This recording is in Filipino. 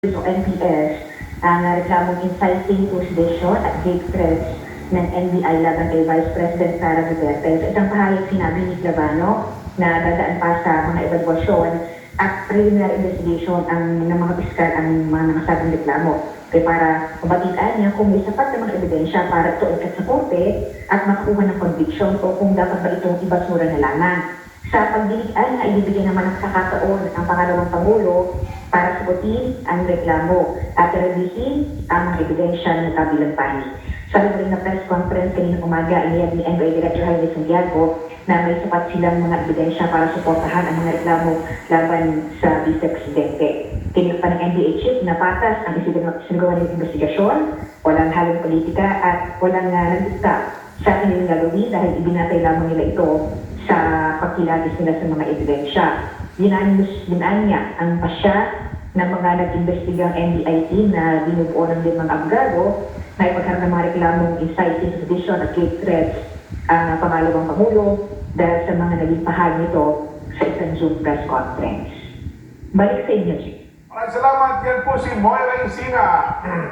o NPS ang reklamong inciting to sedition at hate threats ng NBI laban kay Vice President Sara Duterte. Sa isang pahayag sinabi ni Clavano na dadaan pa sa mga evaluasyon at preliminary investigation ng mga piskal ang mga nakasabing reklamo. Kaya para mabatian niya kung may sapat na mga ebidensya para ito ikat sa korte at makakuha ng conviction o kung dapat ba itong ibasura na lamang. Sa pagdilian na ibibigay naman ng kakataon ang pangalawang Pangulo para sagutin ang reklamo at revisin ang mga ebidensya ng kabilang panig. Sa rin na press conference kaninang umaga, iniyag ni NBI Director Jaime Santiago na may sapat silang mga ebidensya para suportahan ang mga reklamo laban sa vice-presidente. Tinig pa ng NBI Chief na patas ang isinagawa ng investigasyon, walang halong politika at walang nagdikta sa kanilang gagawin dahil ibinatay lamang nila ito sa pagkilagis nila sa mga ebidensya. Ginaan niya ang pasya ng mga nag-investigang NBI team na binubuo ng 5 abogado na ipagharap ng mga reklamong inciting to sedition at hate threats ang pangalawang Pangulo dahil sa mga naging pahag nito sa isang Zoom press conference. Balik sa inyo, Chief. Maraming salamat. Yan po si Moira Encina.